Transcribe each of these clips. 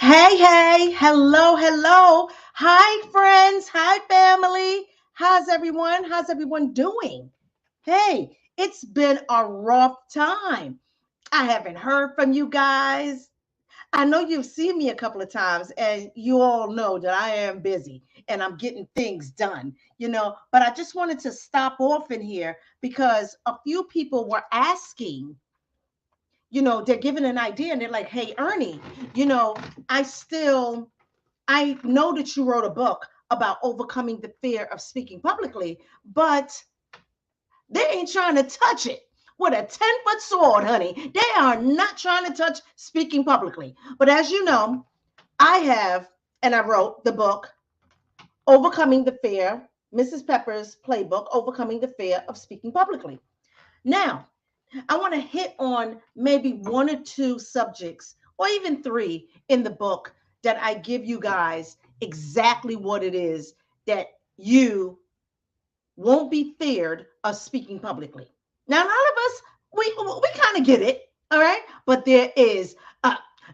Hey, hello, hello. Hi, friends. Hi, family. How's everyone doing? Hey, it's been a rough time. I haven't heard from you guys. I know you've seen me a couple of times, and you all know that I am busy and I'm getting things done. But I just wanted to stop off in here because a few people were asking, they're giving an idea and they're like, hey, Ernie, you know, I still I know that you wrote a book about overcoming the fear of speaking publicly, but they ain't trying to touch it with a 10-foot sword, honey. They are not trying to touch speaking publicly. But as you know, I have, and I wrote the book, Overcoming the Fear, Mrs. Pepper's Playbook, Overcoming the Fear of Speaking Publicly. Now, I want to hit on maybe one or two subjects, or even three in the book that I give you guys exactly what it is that you won't be feared of speaking publicly. Now, a lot of us, we kind of get it, all right? But there is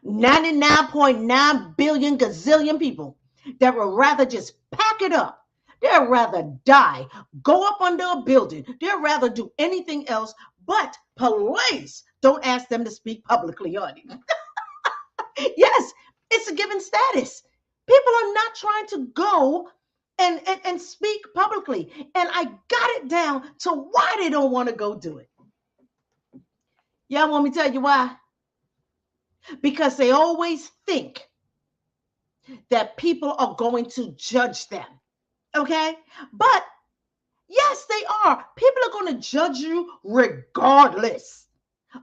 99.9 billion gazillion people that would rather just pack it up. They'd rather die, go up under a building. They'd rather do anything else, but police don't ask them to speak publicly, honey. Yes, it's a given status. People are not trying to go and speak publicly. And I got it down to why they don't want to go do it. Y'all want me to tell you why? Because they always think that people are going to judge them. Okay? But yes, they are. People are going to judge you regardless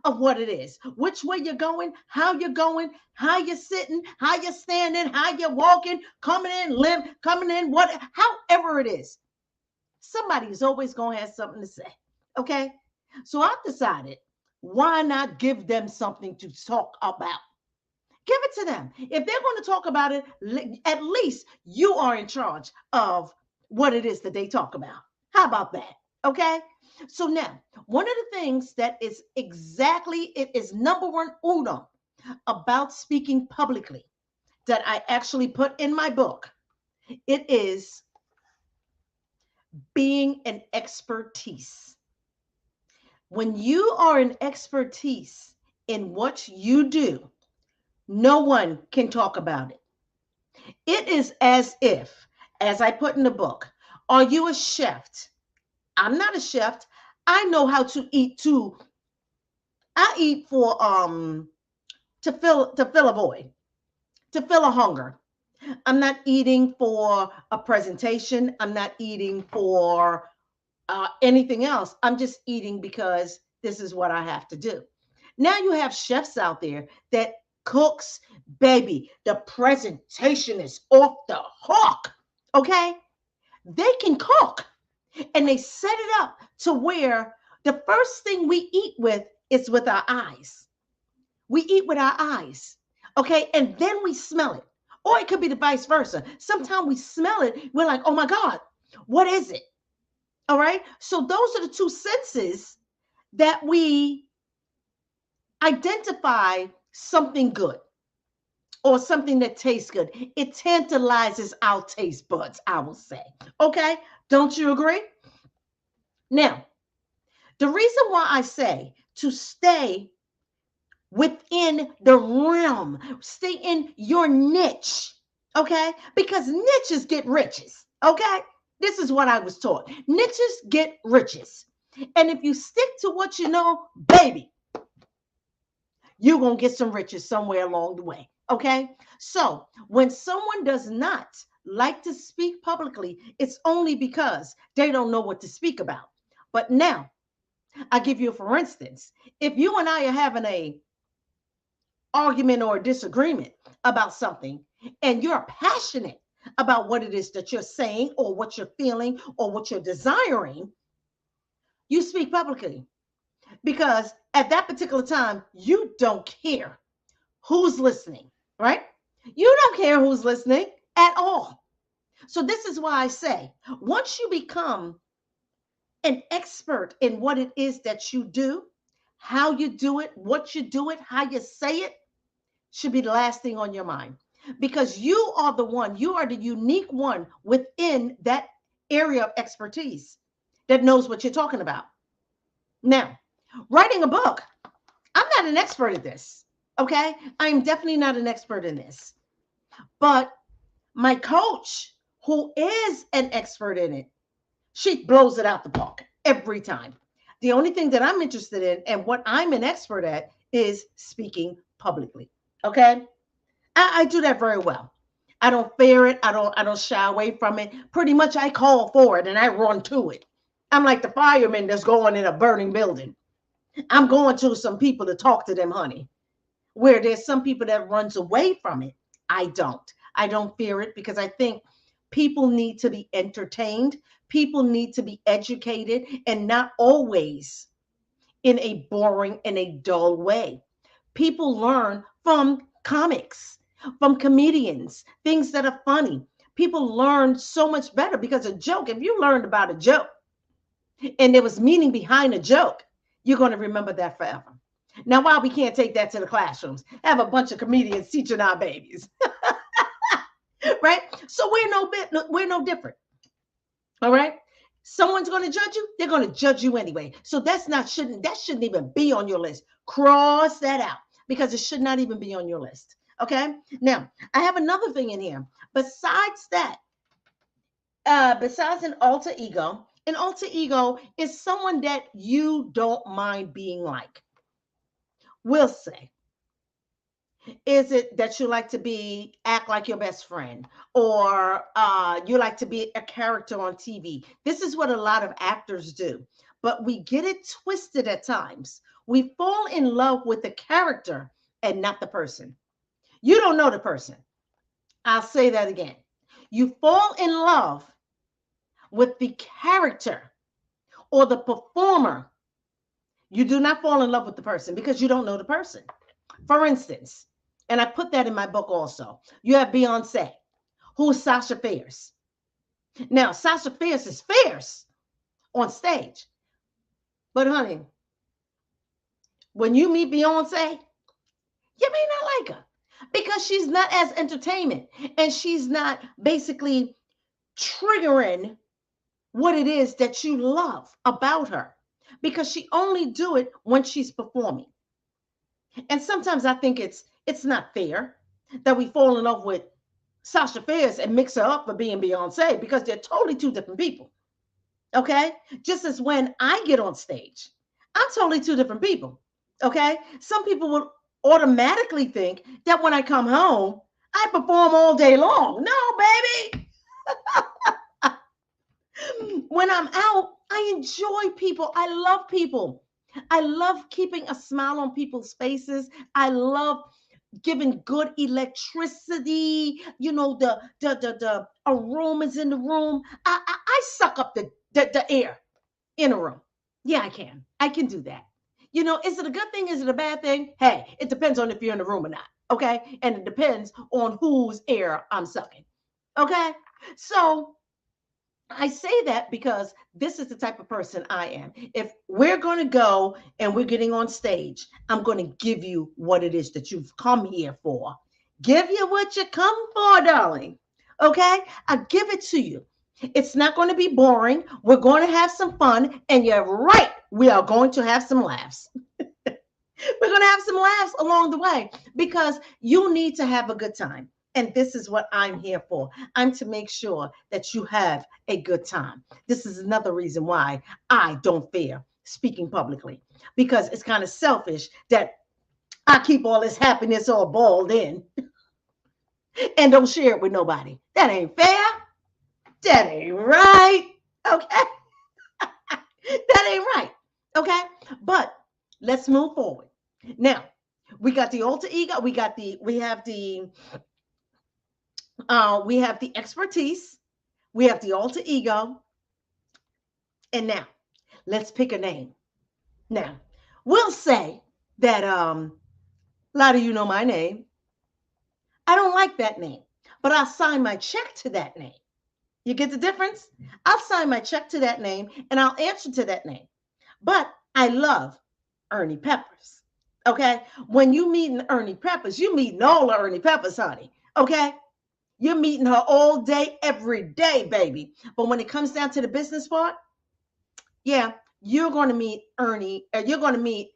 of what it is, which way you're going, how you're sitting, how you're standing, how you're walking, coming in, limp, coming in, however it is. Somebody is always going to have something to say. Okay? So I've decided, why not give them something to talk about? Give it to them. If they're going to talk about it, at least you are in charge of what it is that they talk about. How about that? Okay. So now, one of the things that is it is number one uno about speaking publicly that I actually put in my book. It is being an expertise. When you are an expertise in what you do, no one can talk about it. It is as if, as I put in the book, are you a chef? I'm not a chef. I know how to eat too. I eat for to fill a void, to fill a hunger. I'm not eating for a presentation. I'm not eating for anything else. I'm just eating because this is what I have to do. Now you have chefs out there that cooks, baby. The presentation is off the hook. Okay, they can cook, and they set it up to where the first thing we eat with is with our eyes. We eat with our eyes, okay, and then we smell it. Or it could be the vice versa. Sometimes we smell it, we're like, oh my God, what is it? All right. So those are the two senses that we identify something good or something that tastes good. It tantalizes our taste buds, I will say. Okay. Don't you agree? Now, the reason why I say to stay within the realm, stay in your niche, okay? Because niches get riches, okay? This is what I was taught. Niches get riches. And if you stick to what you know, baby, you're going to get some riches somewhere along the way, okay? So when someone does not like to speak publicly, it's only because they don't know what to speak about. But now, I give you, for instance, if you and I are having a argument or a disagreement about something and you're passionate about what it is that you're saying or what you're feeling or what you're desiring, you speak publicly because at that particular time, you don't care who's listening, right? You don't care who's listening at all. So, this is why I say once you become an expert in what it is that you do, how you do it, what you do it, how you say it, should be the last thing on your mind. because you are the one, you are the unique one within that area of expertise that knows what you're talking about. Now, writing a book, I'm not an expert at this. Okay. I'm definitely not an expert in this. But my coach, who is an expert in it, she blows it out the park every time. The only thing that I'm interested in and what I'm an expert at is speaking publicly. Okay. I do that very well. I don't fear it. I don't shy away from it. Pretty much I call for it and I run to it. I'm like the fireman that's going in a burning building. I'm going to some people to talk to them, honey. Where there's some people that runs away from it. I don't. I don't fear it because I think people need to be entertained. People need to be educated and not always in a boring and a dull way. People learn from comics, from comedians, things that are funny. People learn so much better because a joke, if you learned about a joke and there was meaning behind a joke, you're going to remember that forever. Now, while we can't take that to the classrooms, have a bunch of comedians teaching our babies, right? So we're no different. All right. Someone's going to judge you. They're going to judge you anyway. So that shouldn't even be on your list. Cross that out because it should not even be on your list. Okay. Now I have another thing in here. Besides that, besides an alter ego is someone that you don't mind being like. We'll say, is it that you like to act like your best friend, or you like to be a character on TV? This is what a lot of actors do, but we get it twisted at times. We fall in love with the character and not the person. You don't know the person. I'll say that again. You fall in love with the character or the performer. You do not fall in love with the person because you don't know the person. For instance, and I put that in my book also, you have Beyonce, who's Sasha Fierce. Now, Sasha Fierce is fierce on stage. But honey, when you meet Beyonce, you may not like her because she's not as entertainment and she's not basically triggering what it is that you love about her because she only do it when she's performing. And sometimes I think it's not fair that we fall in love with Sasha Fierce and mix her up for being Beyonce because they're totally two different people. Okay? Just as when I get on stage, I'm totally two different people. Okay? Some people will automatically think that when I come home, I perform all day long. No, baby. When I'm out, I enjoy people. I love people. I love keeping a smile on people's faces. I love giving good electricity, the aromas in the room. I suck up the air in a room. Yeah, I can. I can do that. Is it a good thing? Is it a bad thing? Hey, it depends on if you're in the room or not. Okay. And it depends on whose air I'm sucking. Okay. So I say that because this is the type of person I am. If we're going to go and we're getting on stage, I'm going to give you what it is that you've come here for. Give you what you come for, darling. Okay? I give it to you. It's not going to be boring. We're going to have some fun. And you're right. We are going to have some laughs. We're going to have some laughs along the way because you need to have a good time. And this is what I'm here for. I'm to make sure that you have a good time. This is another reason why I don't fear speaking publicly, because it's kind of selfish that I keep all this happiness all balled in and don't share it with nobody. That ain't fair. That ain't right. Okay. That ain't right. Okay. But let's move forward. Now, we got the alter ego. We have the expertise, we have the alter ego, and now let's pick a name. Now, we'll say that a lot of you know my name. I don't like that name, but I'll sign my check to that name. You get the difference? I'll sign my check to that name and I'll answer to that name. But I love Ernie Peppers. Okay? When you meet Ernie Peppers, you meet all the Ernie Peppers, honey. Okay? You're meeting her all day, every day, baby. But when it comes down to the business part, yeah, you're going to meet Ernie, or you're going to meet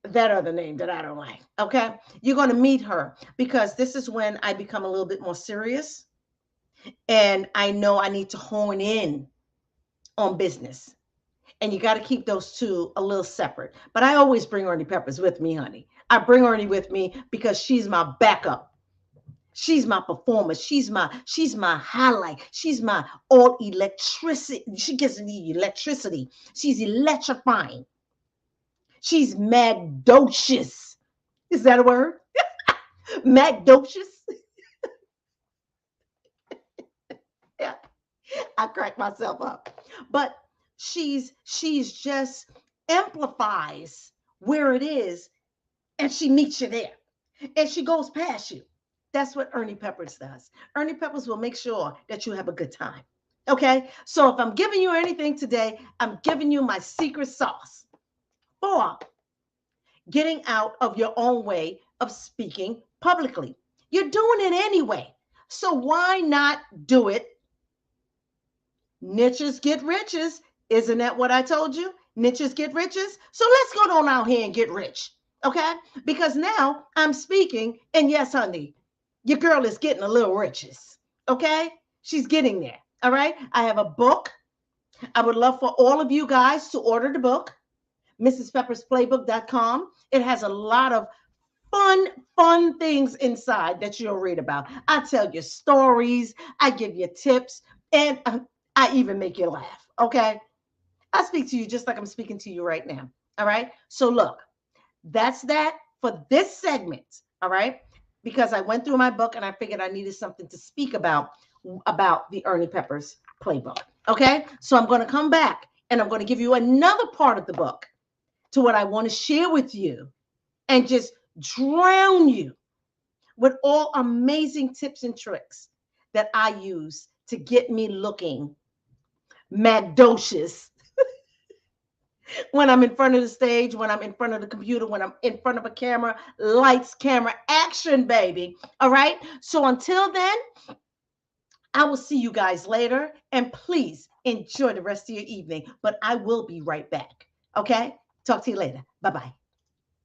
that other name that I don't like. Okay? You're going to meet her because this is when I become a little bit more serious and I know I need to hone in on business. And you got to keep those two a little separate. But I always bring Ernie Peppers with me, honey. I bring Ernie with me because she's my backup. She's my performer. She's my highlight. She's my all electricity. She gives me electricity. She's electrifying. She's magdocious. Is that a word? Magdocious? Yeah, I crack myself up. But she's just amplifies where it is and she meets you there. And she goes past you. That's what Ernie Peppers does. Ernie Peppers will make sure that you have a good time. Okay? So if I'm giving you anything today, I'm giving you my secret sauce for getting out of your own way of speaking publicly. You're doing it anyway. So why not do it? Niches get riches. Isn't that what I told you? Niches get riches. So let's go on out here and get rich. Okay? Because now I'm speaking, and yes, honey, your girl is getting a little riches. Okay? She's getting there. All right? I have a book. I would love for all of you guys to order the book, mrspeppersplaybook.com. It has a lot of fun things inside that you'll read about. I tell you stories, I give you tips, and I even make you laugh. Okay? I speak to you just like I'm speaking to you right now. All right? So look, that's that for this segment. All right? Because I went through my book and I figured I needed something to speak about the Ernie Peppers playbook. Okay? So I'm going to come back and I'm going to give you another part of the book to what I want to share with you and just drown you with all amazing tips and tricks that I use to get me looking magdocious when I'm in front of the stage, when I'm in front of the computer, when I'm in front of a camera, lights, camera, action, baby. All right. So until then, I will see you guys later. And please enjoy the rest of your evening. But I will be right back. Okay. Talk to you later. Bye bye.